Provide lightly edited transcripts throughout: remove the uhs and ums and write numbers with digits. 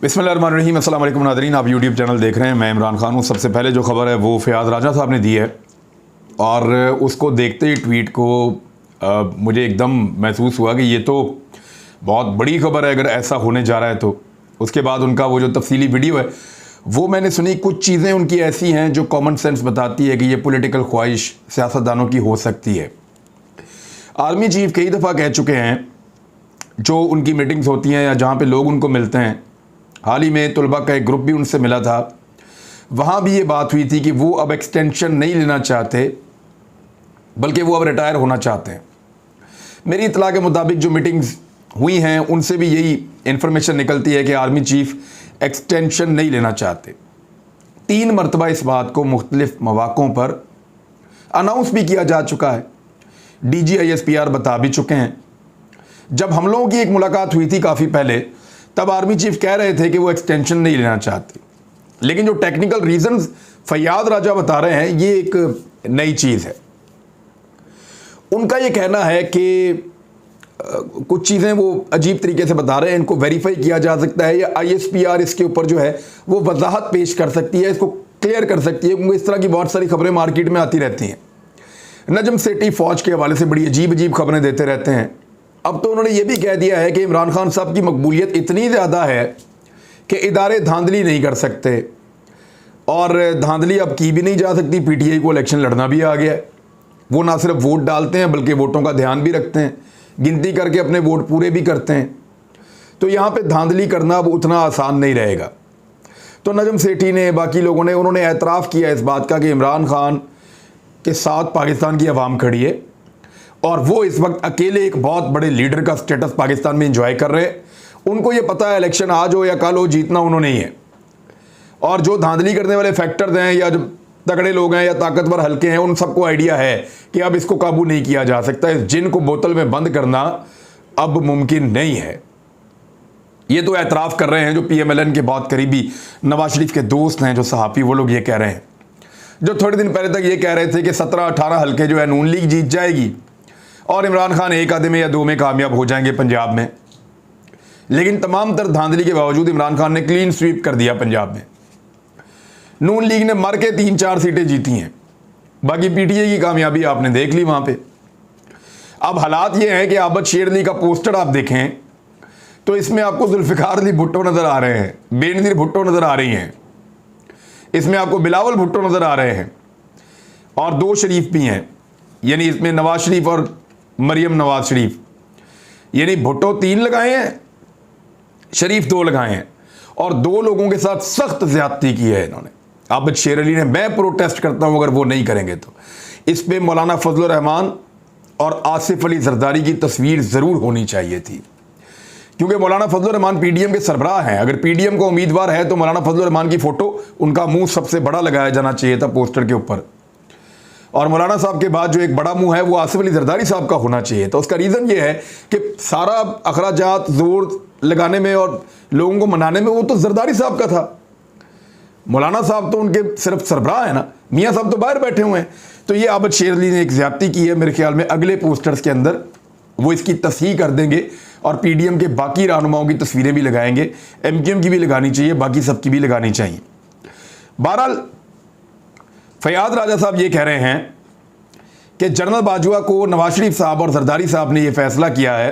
बिस्मिल्लाहिर्रहमानिर्रहीम। अस्सलाम वालेकुम नाज़रीन, आप यूट्यूब चैनल देख रहे हैं। मैं इमरान खान हूँ। सबसे पहले जो खबर है वो फ़याज़ राजा साहब ने दी है और उसको देखते ही ट्वीट को मुझे एकदम महसूस हुआ कि ये तो बहुत बड़ी खबर है अगर ऐसा होने जा रहा है तो। उसके बाद उनका वो जो तफसीली वीडियो है वो मैंने सुनी। कुछ चीज़ें उनकी ऐसी हैं जो कॉमन सेंस बताती है कि ये पॉलिटिकल ख्वाहिश सियासतदानों की हो सकती है। आर्मी चीफ कई दफ़ा कह चुके हैं, जो उनकी मीटिंग्स होती हैं या जहाँ पे लोग उनको मिलते हैं, हाल ही में तलबा का एक ग्रुप भी उनसे मिला था, वहाँ भी ये बात हुई थी कि वो अब एक्सटेंशन नहीं लेना चाहते बल्कि वो अब रिटायर होना चाहते हैं। मेरी इतला के मुताबिक जो मीटिंग्स हुई हैं उनसे भी यही इन्फॉर्मेशन निकलती है कि आर्मी चीफ एक्सटेंशन नहीं लेना चाहते। 3 मरतबा इस बात को मुख्तलिफ मौक़ों पर अनाउंस भी किया जा चुका है। DG/ISPR बता भी चुके हैं। जब हम लोगों की एक मुलाकात हुई थी काफ़ी पहले, तब आर्मी चीफ कह रहे थे कि वो एक्सटेंशन नहीं लेना चाहते, लेकिन जो टेक्निकल रीजंस फ़याज़ राजा बता रहे हैं ये एक नई चीज़ है। उनका ये कहना है कि कुछ चीज़ें वो अजीब तरीके से बता रहे हैं, इनको वेरीफाई किया जा सकता है या ISPR इसके ऊपर जो है वो वजाहत पेश कर सकती है, इसको क्लियर कर सकती है, क्योंकि इस तरह की बहुत सारी खबरें मार्केट में आती रहती हैं। नजम सेठी फ़ौज के हवाले से बड़ी अजीब खबरें देते रहते हैं। अब तो उन्होंने ये भी कह दिया है कि इमरान खान साहब की मकबूलियत इतनी ज़्यादा है कि इदारे धांधली नहीं कर सकते, और धांधली अब की भी नहीं जा सकती। PTI को इलेक्शन लड़ना भी आ गया है। वो ना सिर्फ वोट डालते हैं बल्कि वोटों का ध्यान भी रखते हैं, गिनती करके अपने वोट पूरे भी करते हैं। तो यहाँ पे धांधली करना अब उतना आसान नहीं रहेगा। तो नजम सेठी ने, बाकी लोगों ने, उन्होंने एतराफ़ किया इस बात का कि इमरान खान के साथ पाकिस्तान की आवाम खड़ी है और वो इस वक्त अकेले एक बहुत बड़े लीडर का स्टेटस पाकिस्तान में एंजॉय कर रहे हैं। उनको ये पता है इलेक्शन आज हो या कल हो, जीतना उन्होंने ही है। और जो धांधली करने वाले फैक्टर्स हैं या जो तगड़े लोग हैं या ताकतवर हल्के हैं, उन सबको आइडिया है कि अब इसको काबू नहीं किया जा सकता। इस जिन को बोतल में बंद करना अब मुमकिन नहीं है। ये तो एतराफ़ कर रहे हैं जो PMLN के बहुत करीबी नवाज शरीफ के दोस्त हैं, जो सहाफ़ी, वो लोग ये कह रहे हैं, जो थोड़े दिन पहले तक ये कह रहे थे कि 17-18 हल्के जो है नून लीग जीत जाएगी और इमरान खान 1 आधे में या 2 में कामयाब हो जाएंगे पंजाब में। लेकिन तमाम तर धांधली के बावजूद इमरान खान ने क्लीन स्वीप कर दिया पंजाब में। नून लीग ने मर के 3-4 सीटें जीती हैं, बाकी PTI की कामयाबी आपने देख ली वहाँ पे। अब हालात ये हैं कि आबद शेर अली का पोस्टर आप देखें तो इसमें आपको जुल्फ़िकार अली भुट्टो नज़र आ रहे हैं, बेनज़ीर भुट्टो नज़र आ रही हैं, इसमें आपको बिलावल भुट्टो नज़र आ रहे हैं और 2 शरीफ भी हैं, यानी इसमें नवाज शरीफ और मरियम नवाज शरीफ, यानी भुट्टो 3 लगाए हैं, शरीफ 2 लगाए हैं, और 2 लोगों के साथ सख्त ज़्यादती की है इन्होंने। आबिद शेर अली ने, मैं प्रोटेस्ट करता हूं अगर वो नहीं करेंगे तो। इस पे मौलाना फजलुर रहमान और आसिफ अली जरदारी की तस्वीर ज़रूर होनी चाहिए थी, क्योंकि मौलाना फजलुर रहमान PDM के सरबराह हैं। अगर PDM को उम्मीदवार है तो मौलाना फजलुर रहमान की फ़ोटो, उनका मुंह सबसे बड़ा लगाया जाना चाहिए था पोस्टर के ऊपर, और मौलाना साहब के बाद जो एक बड़ा मुंह है वो आसिफ अली जरदारी साहब का होना चाहिए। तो उसका रीज़न ये है कि सारा अखराजात जोर लगाने में और लोगों को मनाने में वो तो जरदारी साहब का था। मौलाना साहब तो उनके सिर्फ सरबराह है ना, मियाँ साहब तो बाहर बैठे हुए हैं। तो ये आबिद शेर अली ने एक ज़्यादती की है। मेरे ख्याल में अगले पोस्टर्स के अंदर वो इसकी तस्हीह कर देंगे और PDM के बाकी रहनुमाओं की तस्वीरें भी लगाएंगे। MQM की भी लगानी चाहिए, बाकी सबकी भी लगानी चाहिए। बहरहाल फ़याज़ राजा साहब ये कह रहे हैं कि जनरल बाजवा को नवाज शरीफ साहब और जरदारी साहब ने यह फैसला किया है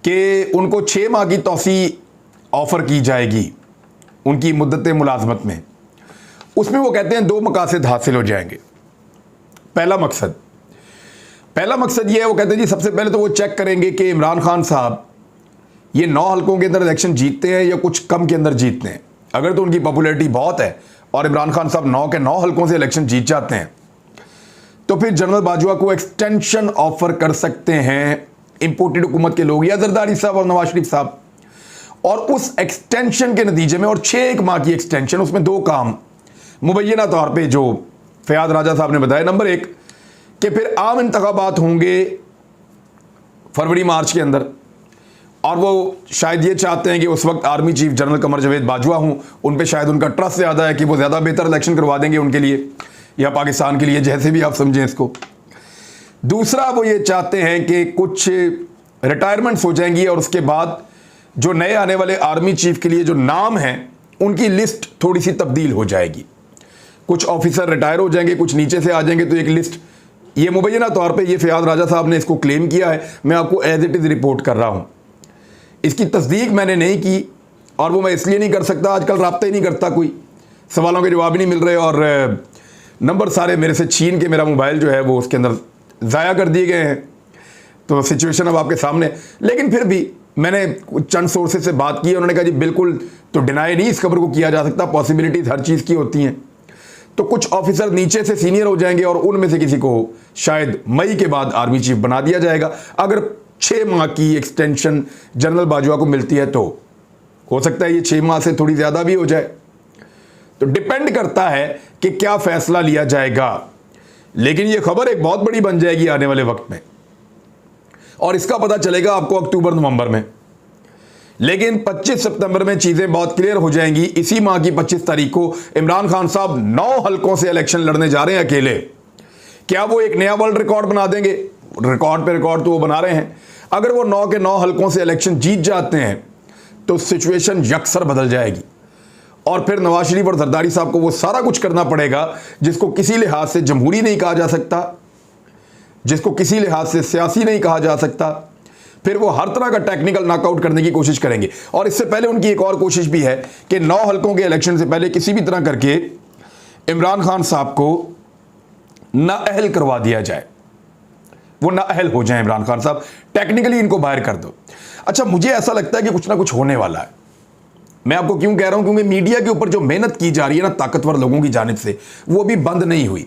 कि उनको 6 माह की तौसी ऑफ़र की जाएगी उनकी मुद्दत मुलाजमत में। उसमें वो कहते हैं 2 मकासद हासिल हो जाएंगे। पहला मकसद ये है, वो कहते हैं जी सबसे पहले तो वो चेक करेंगे कि इमरान खान साहब ये 9 हल्कों के अंदर इलेक्शन जीतते हैं या कुछ कम के अंदर जीतते हैं। अगर तो उनकी पॉपुलैरिटी बहुत है और इमरान खान साहब 9 के 9 हल्कों से इलेक्शन जीत जाते हैं तो फिर जनरल बाजवा को एक्सटेंशन ऑफर कर सकते हैं इंपोर्टेड हुकूमत के लोग या जरदारी साहब और नवाज शरीफ साहब। और उस एक्सटेंशन के नतीजे में, और 6 माह की एक्सटेंशन, उसमें 2 काम मुबैना तौर पे जो फ़याज़ राजा साहब ने बताया। नंबर 1 कि फिर आम इंतखाबात होंगे फरवरी-मार्च के अंदर, और वो शायद ये चाहते हैं कि उस वक्त army chief general Qamar Javed Bajwa हूँ, उन पे शायद उनका ट्रस्ट ज़्यादा है कि वो ज़्यादा बेहतर इलेक्शन करवा देंगे उनके लिए या पाकिस्तान के लिए, जैसे भी आप समझें इसको। दूसरा, वो ये चाहते हैं कि कुछ रिटायरमेंट्स हो जाएंगी और उसके बाद जो नए आने वाले आर्मी चीफ के लिए जो नाम हैं उनकी लिस्ट थोड़ी सी तब्दील हो जाएगी। कुछ ऑफिसर रिटायर हो जाएंगे, कुछ नीचे से आ जाएंगे, तो एक लिस्ट, ये मुबैना तौर पे ये फ़याज़ राजा साहब ने इसको क्लेम किया है, मैं आपको एज इट इज़ रिपोर्ट कर रहा हूँ। इसकी तस्दीक मैंने नहीं की, और वो मैं इसलिए नहीं कर सकता, आजकल रब्ता ही नहीं करता, कोई सवालों के जवाब ही नहीं मिल रहे, और नंबर सारे मेरे से छीन के मेरा मोबाइल जो है वो उसके अंदर ज़ाया कर दिए गए हैं। तो सिचुएशन अब आपके सामने, लेकिन फिर भी मैंने चंद सोर्सेज से बात की, उन्होंने कहा जी बिल्कुल तो डिनाई नहीं इस खबर को किया जा सकता, पॉसिबिलिटीज़ हर चीज़ की होती हैं। तो कुछ ऑफिसर नीचे से सीनियर हो जाएंगे और उनमें से किसी को शायद मई के बाद आर्मी चीफ बना दिया जाएगा। अगर 6 माह की एक्सटेंशन जनरल बाजवा को मिलती है तो हो सकता है ये 6 माह से थोड़ी ज़्यादा भी हो जाए। तो डिपेंड करता है कि क्या फैसला लिया जाएगा, लेकिन ये खबर एक बहुत बड़ी बन जाएगी आने वाले वक्त में, और इसका पता चलेगा आपको अक्टूबर नवंबर में। लेकिन 25 सितंबर में चीजें बहुत क्लियर हो जाएंगी। इसी माह की 25 तारीख को इमरान खान साहब 9 हलकों से इलेक्शन लड़ने जा रहे हैं अकेले। क्या वो एक नया वर्ल्ड रिकॉर्ड बना देंगे? रिकॉर्ड पे रिकॉर्ड तो वो बना रहे हैं। अगर वो 9 के 9 हलकों से इलेक्शन जीत जाते हैं तो सिचुएशन यकसर बदल जाएगी, और फिर नवाज शरीफ और जरदारी साहब को वो सारा कुछ करना पड़ेगा जिसको किसी लिहाज से जमहूरी नहीं कहा जा सकता, जिसको किसी लिहाज से सियासी नहीं कहा जा सकता। फिर वो हर तरह का टेक्निकल नॉकआउट करने की कोशिश करेंगे। और इससे पहले उनकी एक और कोशिश भी है कि 9 हलकों के इलेक्शन से पहले किसी भी तरह करके इमरान खान साहब को नाअहल करवा दिया जाए, वो नाअहल हो जाए इमरान खान साहब, टेक्निकली इनको बाहर कर दो। अच्छा, मुझे ऐसा लगता है कि कुछ ना कुछ होने वाला है। मैं आपको क्यों कह रहा हूं? क्योंकि मीडिया के ऊपर जो मेहनत की जा रही है ना ताकतवर लोगों की जानिब से, वो भी बंद नहीं हुई।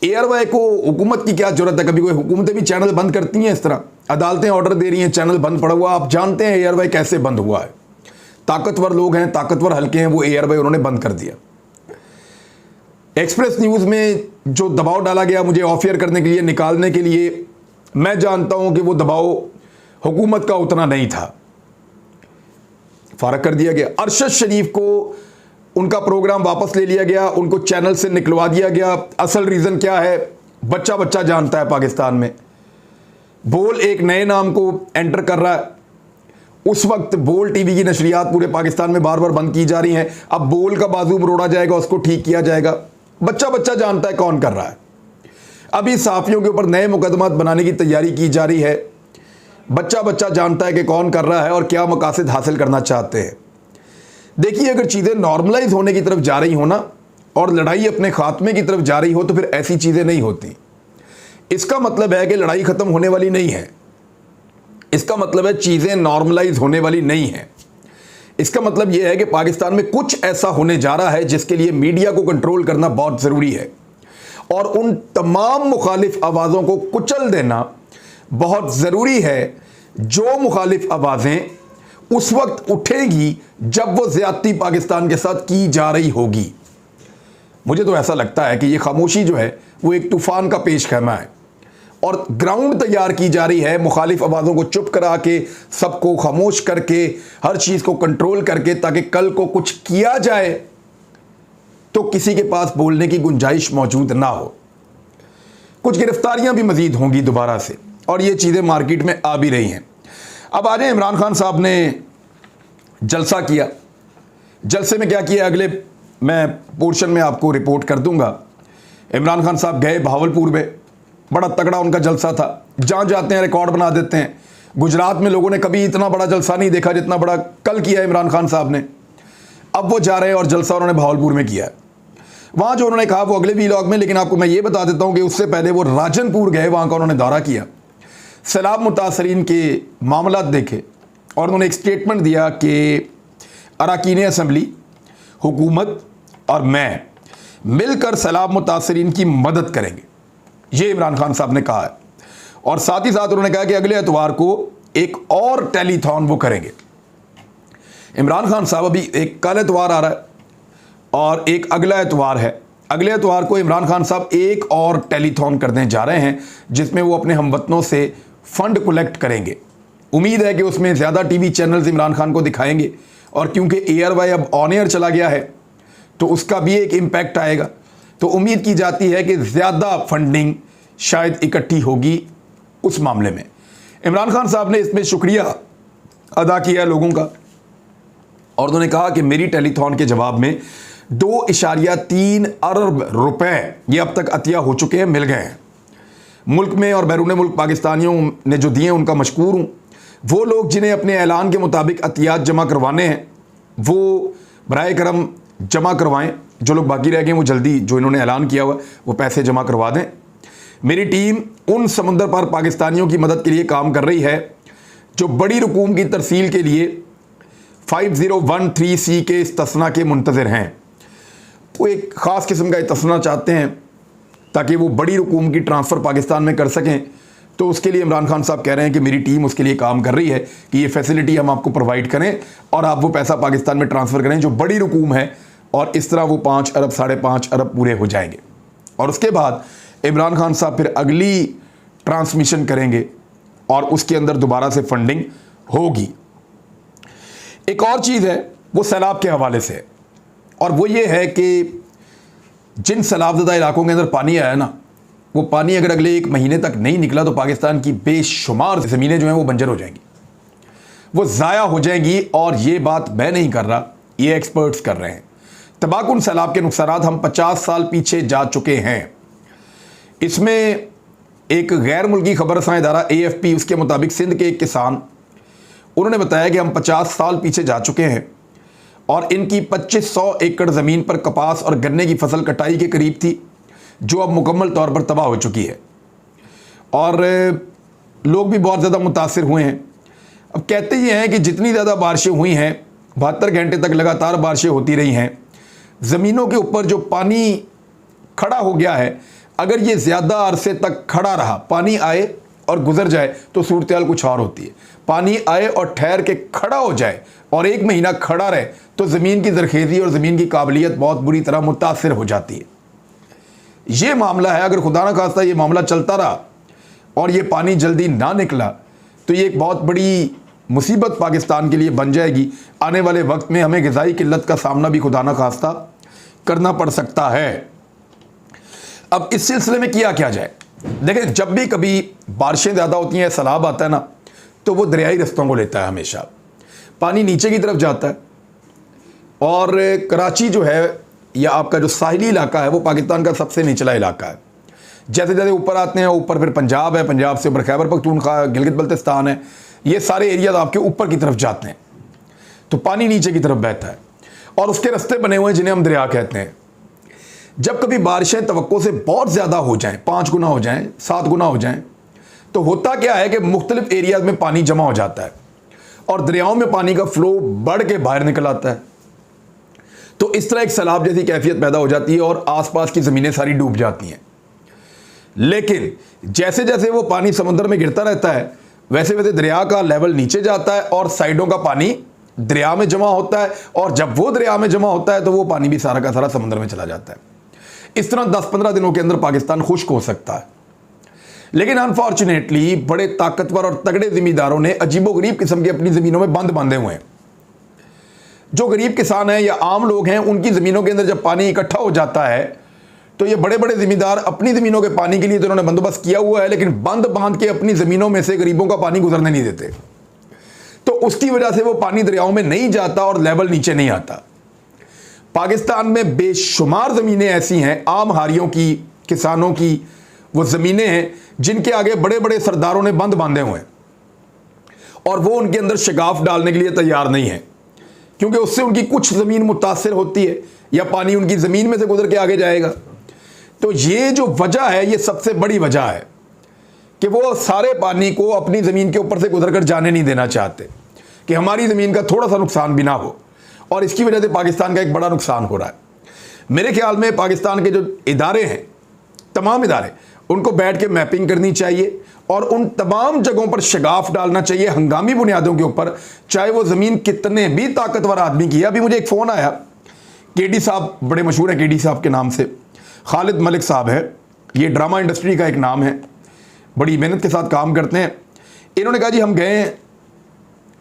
एयरवाई को हुकूमत की क्या जरूरत है? कभी कोई हुकूमतें भी चैनल बंद करती हैं इस तरह, अदालतें ऑर्डर दे रही हैं, चैनल बंद पड़ा हुआ। आप जानते हैं एयरवाई कैसे बंद हुआ है? ताकतवर लोग हैं, ताकतवर हल्के हैं, वो एयरवाई उन्होंने बंद कर दिया। एक्सप्रेस न्यूज़ में जो दबाव डाला गया मुझे ऑफ एयर करने के लिए, निकालने के लिए, मैं जानता हूं कि वो दबाव हुकूमत का उतना नहीं था, फारग कर दिया गया। अरशद शरीफ को उनका प्रोग्राम वापस ले लिया गया, उनको चैनल से निकलवा दिया गया। असल रीज़न क्या है बच्चा बच्चा जानता है। पाकिस्तान में बोल एक नए नाम को एंटर कर रहा है। उस वक्त बोल टीवी की नशरियात पूरे पाकिस्तान में बार बार बंद की जा रही हैं। अब बोल का बाजू मरोड़ा जाएगा, उसको ठीक किया जाएगा। बच्चा बच्चा जानता है कौन कर रहा है। अभी सहाफ़ियों के ऊपर नए मुकदमात बनाने की तैयारी की जा रही है। बच्चा बच्चा जानता है कि कौन कर रहा है और क्या मकासद हासिल करना चाहते हैं। देखिए, अगर चीज़ें नॉर्मलाइज होने की तरफ जा रही हो ना, और लड़ाई अपने खात्मे की तरफ जा रही हो, तो फिर ऐसी चीज़ें नहीं होती। इसका मतलब है कि लड़ाई ख़त्म होने वाली नहीं है। इसका मतलब है चीज़ें नॉर्मलाइज होने वाली नहीं है। इसका मतलब यह है कि पाकिस्तान में कुछ ऐसा होने जा रहा है जिसके लिए मीडिया को कंट्रोल करना बहुत ज़रूरी है, और उन तमाम मुखालिफ आवाज़ों को कुचल देना बहुत ज़रूरी है जो मुखालिफ आवाज़ें उस वक्त उठेंगी जब वो ज़्यादती पाकिस्तान के साथ की जा रही होगी। मुझे तो ऐसा लगता है कि ये खामोशी जो है वो एक तूफ़ान का पेश खैमा है, और ग्राउंड तैयार की जा रही है मुखालिफ आवाज़ों को चुप करा के, सबको खामोश करके, हर चीज़ को कंट्रोल करके, ताकि कल को कुछ किया जाए तो किसी के पास बोलने की गुंजाइश मौजूद ना हो। कुछ गिरफ्तारियां भी मजीद होंगी दोबारा से, और ये चीज़ें मार्केट में आ भी रही हैं। अब आ जाए, इमरान खान साहब ने जलसा किया। जलसे में क्या किया अगले मैं पोर्शन में आपको रिपोर्ट कर दूंगा। इमरान खान साहब गए बहावलपुर में, बड़ा तगड़ा उनका जलसा था। जहाँ जाते हैं रिकॉर्ड बना देते हैं। गुजरात में लोगों ने कभी इतना बड़ा जलसा नहीं देखा जितना बड़ा कल किया इमरान खान साहब ने। अब वो जा रहे हैं और जलसा उन्होंने बहावलपुर में किया। वहाँ जो उन्होंने कहा वो अगले व्लॉग में, लेकिन आपको मैं ये बता देता हूँ कि उससे पहले वो राजनपुर गए, वहाँ का उन्होंने दौरा किया, सैलाब मुतासरीन के मामला देखे, और उन्होंने एक स्टेटमेंट दिया कि अरकान असम्बली, हुकूमत और मैं मिलकर सैलाब मुतासरीन की मदद करेंगे। ये इमरान खान साहब ने कहा है, और साथ ही साथ उन्होंने कहा कि अगले एतवार को एक और टेलीथॉन वो करेंगे। इमरान खान साहब अभी एक कल एतवार आ रहा है और एक अगला एतवार है। अगले एतवार को इमरान खान साहब एक और टेलीथॉन करने जा रहे हैं जिसमें वो अपने हमवतनों से फ़ंड कलेक्ट करेंगे। उम्मीद है कि उसमें ज़्यादा टीवी चैनल्स इमरान खान को दिखाएंगे, और क्योंकि एयरवाई अब ऑन एयर चला गया है तो उसका भी एक इम्पैक्ट आएगा। तो उम्मीद की जाती है कि ज़्यादा फंडिंग शायद इकट्ठी होगी उस मामले में। इमरान खान साहब ने इसमें शुक्रिया अदा किया है लोगों का। और उन्होंने कहा कि मेरी टेलीथॉन के जवाब में 2.3 अरब रुपए ये अब तक अतिया हो चुके हैं, मिल गए हैं। मुल्क में और बैरून मुल्क पाकिस्तानियों ने जो दिए उनका मशकूर हूँ। वो लोग जिन्हें अपने ऐलान के मुताबिक अतियात जमा करवाने हैं वो बराए करम जमा करवाएं। जो लोग बाकी रह गए वो जल्दी, जो इन्होंने ऐलान किया हुआ वो पैसे जमा करवा दें। मेरी टीम उन समुंदर पर पाकिस्तानियों की मदद के लिए काम कर रही है जो बड़ी रकूम की तरसील के लिए 5013C के इस्तस्ना के मुंतज़िर हैं। वो एक ख़ास किस्म का इस्तस्ना चाहते हैं ताकि वो बड़ी रकूम की ट्रांसफ़र पाकिस्तान में कर सकें। तो उसके लिए इमरान खान साहब कह रहे हैं कि मेरी टीम उसके लिए काम कर रही है कि ये फैसिलिटी हम आपको प्रोवाइड करें और आप वो पैसा पाकिस्तान में ट्रांसफ़र करें जो बड़ी रकूम है, और इस तरह वो 5 अरब 5.5 अरब पूरे हो जाएंगे। और उसके बाद इमरान खान साहब फिर अगली ट्रांसमिशन करेंगे और उसके अंदर दोबारा से फंडिंग होगी। एक और चीज़ है वो सैलाब के हवाले से, और वो ये है कि जिन सैलाबज़दा इलाकों के अंदर पानी आया ना, वो पानी अगर अगले 1 महीने तक नहीं निकला तो पाकिस्तान की बेशुमार ज़मीनें जो हैं वो बंजर हो जाएंगी, वो ज़ाया हो जाएंगी। और ये बात मैं नहीं कर रहा, ये एक्सपर्ट्स कर रहे हैं। तबाहकुन सैलाब के नुकसानात हम 50 साल पीछे जा चुके हैं। इसमें एक गैर मुल्की खबरसां इदारा AFP उसके मुताबिक सिंध के एक किसान उन्होंने बताया कि हम 50 साल पीछे जा चुके हैं और इनकी 2500 एकड़ ज़मीन पर कपास और गन्ने की फसल कटाई के करीब थी, जो अब मुकम्मल तौर पर तबाह हो चुकी है। और लोग भी बहुत ज़्यादा मुतासिर हुए हैं। अब कहते ये हैं कि जितनी ज़्यादा बारिशें हुई हैं, 72 घंटे तक लगातार बारिशें होती रही हैं, ज़मीनों के ऊपर जो पानी खड़ा हो गया है, अगर ये ज़्यादा अरसे तक खड़ा रहा, पानी आए और गुजर जाए तो सूरत हाल कुछ और होती है। पानी आए और ठहर के खड़ा हो जाए और 1 महीना खड़ा रहे तो ज़मीन की ज़रखेज़ी और ज़मीन की काबिलियत बहुत बुरी तरह मुतासिर हो जाती है। ये मामला है, अगर खुदा न खास्ता ये मामला चलता रहा और ये पानी जल्दी ना निकला तो ये एक बहुत बड़ी मुसीबत पाकिस्तान के लिए बन जाएगी। आने वाले वक्त में हमें ग़िज़ाई किल्लत का सामना भी खुदा न खास्ता करना पड़ सकता है। अब इस सिलसिले में किया क्या जाए? देखें, जब भी कभी बारिशें ज़्यादा होती हैं, सैलाब आता है ना, तो वो दरियाई रस्तों को लेता है। हमेशा पानी नीचे की तरफ जाता है और कराची जो है या आपका जो साहिली इलाका है वो पाकिस्तान का सबसे निचला इलाका है। जैसे जैसे ऊपर आते हैं, ऊपर फिर पंजाब है, पंजाब से ऊपर खैबर पख्तूनख्वा, गिलगित बल्तिस्तान है, ये सारे एरियाज आपके ऊपर की तरफ जाते हैं, तो पानी नीचे की तरफ बहता है और उसके रास्ते बने हुए हैं जिन्हें हम दरिया कहते हैं। जब कभी बारिशें तवक्को से बहुत ज़्यादा हो जाएं, 5 गुना हो जाएं, 7 गुना हो जाएं, तो होता क्या है कि मुख्तलिफ एरियाज में पानी जमा हो जाता है और दरियाओं में पानी का फ्लो बढ़ के बाहर निकल आता है। तो इस तरह एक सैलाब जैसी कैफियत पैदा हो जाती है और आसपास की ज़मीनें सारी डूब जाती हैं। लेकिन जैसे जैसे वो पानी समुद्र में गिरता रहता है, वैसे वैसे दरिया का लेवल नीचे जाता है और साइडों का पानी दरिया में जमा होता है, और जब वो दरिया में जमा होता है तो वो पानी भी सारा का सारा समुद्र में चला जाता है। इस तरह 10-15 दिनों के अंदर पाकिस्तान खुश्क हो सकता है। लेकिन अनफॉर्चुनेटली बड़े ताकतवर और तगड़े ज़मींदारों ने अजीबोगरीब किस्म की अपनी ज़मीनों में बंद बांधे हुए हैं। जो गरीब किसान हैं या आम लोग हैं, उनकी ज़मीनों के अंदर जब पानी इकट्ठा हो जाता है तो ये बड़े बड़े ज़मींदार अपनी ज़मीनों के पानी के लिए तो उन्होंने बंदोबस्त किया हुआ है, लेकिन बंद बांध के अपनी ज़मीनों में से गरीबों का पानी गुजरने नहीं देते। तो उसकी वजह से वो पानी दरियाओं में नहीं जाता और लेवल नीचे नहीं आता। पाकिस्तान में बेशुमार ज़मीनें ऐसी हैं, आम हारियों की, किसानों की वो ज़मीनें हैं जिनके आगे बड़े बड़े सरदारों ने बंद बांधे हुए हैं और वो उनके अंदर शिगाफ डालने के लिए तैयार नहीं है, क्योंकि उससे उनकी कुछ ज़मीन मुतासिर होती है या पानी उनकी ज़मीन में से गुजर के आगे जाएगा। तो ये जो वजह है, ये सबसे बड़ी वजह है कि वो सारे पानी को अपनी ज़मीन के ऊपर से गुजर कर जाने नहीं देना चाहते कि हमारी ज़मीन का थोड़ा सा नुकसान भी ना हो, और इसकी वजह से पाकिस्तान का एक बड़ा नुकसान हो रहा है। मेरे ख्याल में पाकिस्तान के जो इदारे हैं, तमाम इदारे, उनको बैठ के मैपिंग करनी चाहिए और उन तमाम जगहों पर शगाफ डालना चाहिए हंगामी बुनियादों के ऊपर, चाहे वो ज़मीन कितने भी ताकतवर आदमी की है। अभी मुझे एक फ़ोन आया, केडी साहब बड़े मशहूर हैं, केडी साहब के नाम से, खालिद मलिक साहब है, ये ड्रामा इंडस्ट्री का एक नाम है, बड़ी मेहनत के साथ काम करते हैं। इन्होंने कहा जी हम गए हैं,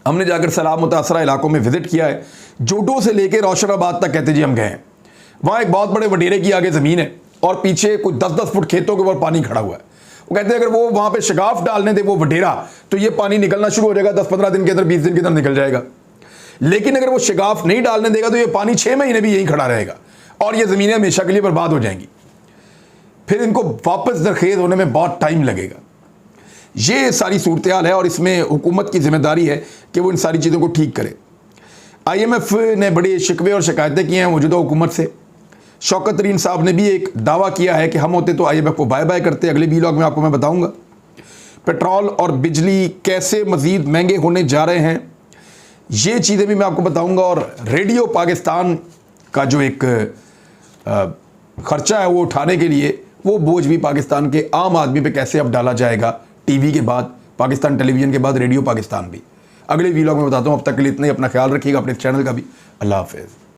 हमने जाकर सैलाब मुतासरा इलाकों में विज़िट किया है, जोडो से लेकर रोशनाबाद तक कहते जी हम गए हैं। वहाँ एक बहुत बड़े वडेरे की आगे ज़मीन है और पीछे कुछ 10-10 फुट खेतों के ऊपर पानी खड़ा हुआ है। वो कहते हैं अगर वो वहाँ पे शगाफ डालने दे वो वडेरा, तो ये पानी निकलना शुरू हो जाएगा 10-15 दिन के अंदर, 20 दिन के अंदर निकल जाएगा। लेकिन अगर वो शगाफ नहीं डालने देगा तो ये पानी 6 महीने भी यहीं खड़ा रहेगा और ये ज़मीनें हमेशा के लिए बर्बाद हो जाएंगी। फिर इनको वापस दरखेज होने में बहुत टाइम लगेगा। ये सारी सूरत हाल है और इसमें हुकूमत की जिम्मेदारी है कि वो इन सारी चीज़ों को ठीक करे। IMF ने बड़े शिकवे और शिकायतें की हैं मौजूदा हुकूमत से। शौकत तरीन साहब ने भी एक दावा किया है कि हम होते तो IMF को बाय बाय करते। अगले व्लॉग में आपको मैं बताऊंगा पेट्रोल और बिजली कैसे मज़ीद महंगे होने जा रहे हैं, ये चीज़ें भी मैं आपको बताऊंगा। और रेडियो पाकिस्तान का जो एक ख़र्चा है वो उठाने के लिए वो बोझ भी पाकिस्तान के आम आदमी पे कैसे अब डाला जाएगा, टीवी के बाद, पाकिस्तान टेलीविज़न के बाद रेडियो पाकिस्तान भी। अगले व्लॉग में बताता हूँ। अब तक के लिए इतना ही। अपना ख्याल रखिएगा, अपने चैनल का भी। अल्लाह हाफ़िज़।